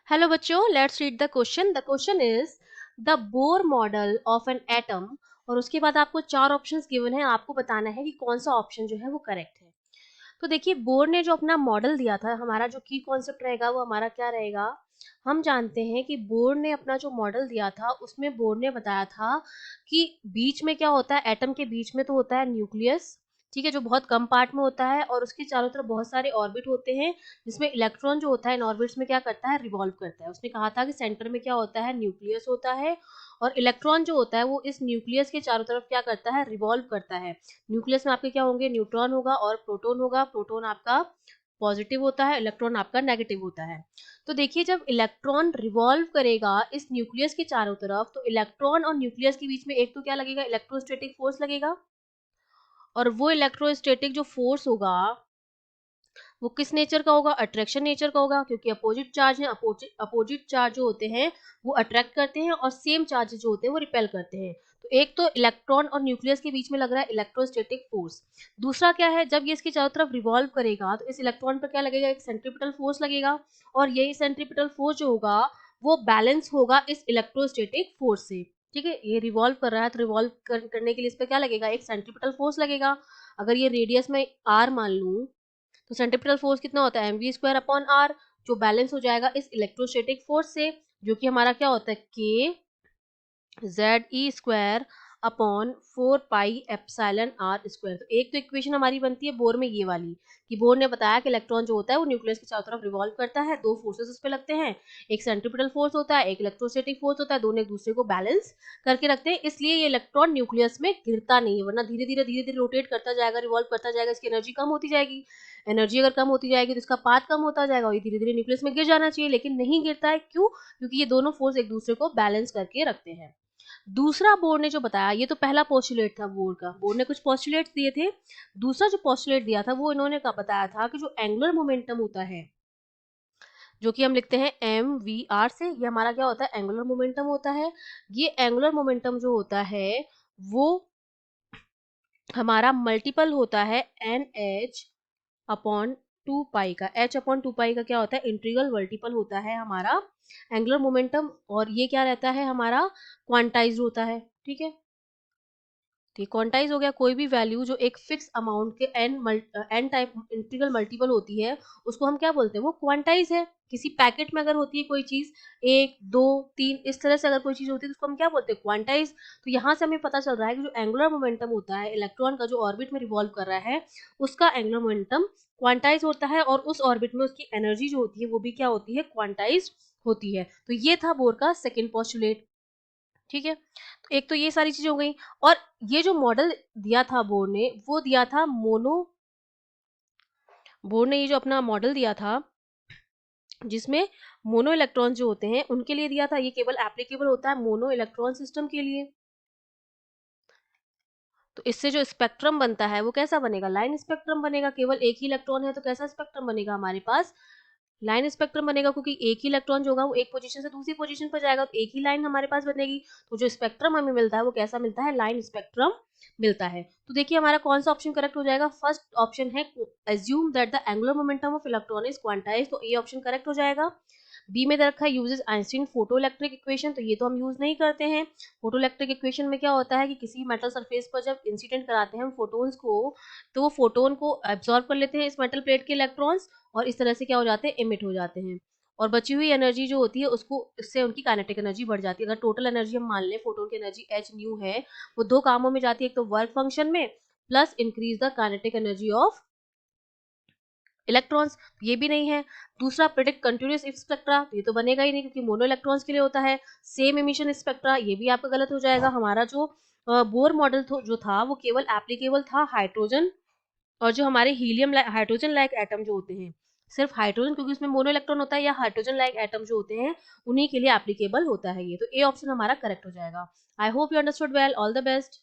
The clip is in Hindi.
हेलो बच्चों, let's read the question. The question is the Bohr model of an atom. और उसके बाद आपको चार ऑप्शंस गिवन है, आपको बताना है कि कौन सा ऑप्शन जो है वो करेक्ट है। तो देखिए, बोर ने जो अपना मॉडल दिया था, हमारा जो की कॉन्सेप्ट रहेगा वो हमारा क्या रहेगा। हम जानते हैं कि बोर ने अपना जो मॉडल दिया था उसमें बोर ने बताया था कि बीच में क्या होता है, एटम के बीच में तो होता है न्यूक्लियस, ठीक है, जो बहुत कम पार्ट में होता है और उसके चारों तरफ बहुत सारे ऑर्बिट होते हैं, जिसमें इलेक्ट्रॉन जो होता है इन ऑर्बिट्स में क्या करता है, रिवॉल्व करता है। उसने कहा था कि सेंटर में क्या होता है, न्यूक्लियस होता है, और इलेक्ट्रॉन जो होता है वो इस न्यूक्लियस के चारों तरफ क्या करता है, रिवॉल्व करता है। न्यूक्लियस में आपके क्या होंगे, न्यूट्रॉन होगा और प्रोटॉन होगा। प्रोटॉन आपका पॉजिटिव होता है, इलेक्ट्रॉन आपका नेगेटिव होता है। तो देखिए, जब इलेक्ट्रॉन रिवॉल्व करेगा इस न्यूक्लियस के चारों तरफ, तो इलेक्ट्रॉन और न्यूक्लियस के बीच में एक तो क्या लगेगा, इलेक्ट्रोस्टैटिक फोर्स लगेगा। और वो इलेक्ट्रोस्टैटिक जो फोर्स होगा वो किस नेचर का होगा, अट्रैक्शन नेचर का होगा, क्योंकि अपोजिट चार्ज है, अपोजिट चार्ज जो होते हैं वो अट्रैक्ट करते हैं और सेम चार्ज जो होते हैं वो रिपेल करते हैं। तो एक तो इलेक्ट्रॉन और न्यूक्लियस के बीच में लग रहा है इलेक्ट्रोस्टैटिक फोर्स। दूसरा क्या है, जब ये इसके चारों तरफ रिवॉल्व करेगा तो इस इलेक्ट्रॉन पर क्या लगेगा, एक सेंट्रीपिटल फोर्स लगेगा। और यही सेंट्रीपिटल फोर्स जो होगा वो बैलेंस होगा इस इलेक्ट्रोस्टैटिक फोर्स से। ठीक है, ये रिवॉल्व कर रहा है तो रिवॉल्व करने के लिए इस पर क्या लगेगा, एक सेंट्रीपिटल फोर्स लगेगा। अगर ये रेडियस में आर मान लूं तो सेंट्रीपिटल फोर्स कितना होता है, mv² अपॉन आर, जो बैलेंस हो जाएगा इस इलेक्ट्रोस्टैटिक फोर्स से, जो कि हमारा क्या होता है, K Z E square upon 4 pi epsilon r square. तो एक तो इक्वेशन हमारी बनती है बोर में ये वाली, कि बोर ने बताया कि इलेक्ट्रॉन जो होता है वो न्यूक्लियस के चारों तरफ रिवॉल्व करता है, दो फोर्सेस उस पे लगते हैं, एक सेंट्रीपिटल फोर्स होता है, एक इलेक्ट्रोस्टैटिक फोर्स होता है, दोनों एक दूसरे को बैलेंस करके रखते हैं, इसलिए ये इलेक्ट्रॉन न्यूक्लियस में गिरता नहीं है, वरना धीरे धीरे रोटेट करता जाएगा, रिवॉल्व करता जाएगा, इसकी एनर्जी कम होती जाएगी। एनर्जी अगर कम होती जाएगी तो इसका पाथ कम होता जाएगा और ये धीरे धीरे न्यूक्लियस में गिर जाना चाहिए, लेकिन नहीं गिरता है। क्यों? क्योंकि ये दोनों फोर्स एक दूसरे को बैलेंस करके रखते हैं। दूसरा बोर ने जो बताया, ये तो पहला पोस्टुलेट था बोर का, बोर ने कुछ पोस्टुलेट्स दिए थे। दूसरा जो पोस्टुलेट दिया था वो इन्होंने का बताया था कि जो एंगुलर मोमेंटम होता है, जो कि हम लिखते हैं mvr से, ये हमारा क्या होता है, एंगुलर मोमेंटम होता है। ये एंगुलर मोमेंटम जो होता है वो हमारा मल्टीपल होता है NH अपॉन 2 पाई का। h अपॉन 2 पाई का क्या होता है, इंटीग्रल मल्टीपल होता है हमारा एंगुलर मोमेंटम, और ये क्या रहता है, हमारा क्वांटाइज्ड होता है। ठीक है, तो ये क्वांटाइज हो गया। कोई भी वैल्यू जो एक फिक्स अमाउंट के एन टाइप इंटीग्रल मल्टीपल होती है, उसको हम क्या बोलते हैं, वो क्वांटाइज है। किसी पैकेट में अगर होती है कोई चीज, 1 2 3 इस तरह से अगर कोई चीज होती है तो उसको हम क्या बोलते हैं, क्वांटाइज। तो यहाँ से हमें पता चल रहा है कि जो एंगुलर मोमेंटम होता है इलेक्ट्रॉन का, जो ऑर्बिट में रिवॉल्व कर रहा है, उसका एंगुलर मोमेंटम क्वांटाइज होता है, और उस ऑर्बिट में उसकी एनर्जी जो होती है वो भी क्या होती है, क्वांटाइज होती है। तो ये था बोर का सेकेंड पोस्टुलेट। ठीक है, तो एक तो ये सारी चीजें हो गई। और ये जो मॉडल दिया था बोर ने, वो दिया था बोर ने ये जो अपना मॉडल दिया था जिसमें मोनो इलेक्ट्रॉन जो होते हैं उनके लिए दिया था, ये केवल एप्लीकेबल होता है मोनो इलेक्ट्रॉन सिस्टम के लिए। तो इससे जो स्पेक्ट्रम बनता है वो कैसा बनेगा, लाइन स्पेक्ट्रम बनेगा। केवल एक ही इलेक्ट्रॉन है तो कैसा स्पेक्ट्रम बनेगा हमारे पास, लाइन स्पेक्ट्रम बनेगा, क्योंकि एक ही इलेक्ट्रॉन जो होगा वो एक पोजीशन से दूसरी पोजीशन पर जाएगा, तो एक ही लाइन हमारे पास बनेगी। तो जो स्पेक्ट्रम हमें मिलता है वो कैसा मिलता है, लाइन स्पेक्ट्रम मिलता है। तो देखिए हमारा कौन सा ऑप्शन करेक्ट हो जाएगा, फर्स्ट ऑप्शन है, assume that the angular momentum of electron is quantized, तो ये ऑप्शन करेक्ट हो जाएगा। बी में दे रखा है uses Einstein photo electric equation, तो ये तो हम यूज नहीं करते हैं। फोटो इलेक्ट्रिक इक्वेशन में क्या होता है कि किसी मेटल सरफेस पर जब इंसिडेंट कराते हैं हम फोटोन्स को, तो वो फोटोन को एब्जॉर्ब कर लेते हैं इस मेटल प्लेट के इलेक्ट्रॉन्स, और इस तरह से क्या हो जाते हैं, इमिट हो जाते हैं। और बची हुई एनर्जी जो होती है उसको, इससे उनकी काइनेटिक एनर्जी बढ़ जाती है। अगर टोटल एनर्जी हम मान लें, फोटोन की एनर्जी h न्यू है, वो दो कामों में जाती है, एक तो वर्क फंक्शन में, plus increase the kinetic energy of electrons, ये भी नहीं है। दूसरा, प्रेडिक्ट कंटिन्यूअस स्पेक्ट्रा, ये तो बनेगा ही नहीं क्योंकि मोनो इलेक्ट्रॉन्स के लिए होता है। सेम एमिशन स्पेक्ट्रा, ये भी आपका गलत हो जाएगा। हमारा जो बोर मॉडल जो था वो केवल एप्लीकेबल था हाइड्रोजन और जो हमारे हीलियम हाइड्रोजन लाइक एटम जो होते हैं, सिर्फ हाइड्रोजन, क्योंकि उसमें मोनो इलेक्ट्रॉन होता है, या हाइड्रोजन लाइक एटम जो होते हैं उन्हीं के लिए एप्लीकेबल होता है ये। तो ए ऑप्शन हमारा करेक्ट हो जाएगा। I hope you understood well, all the best.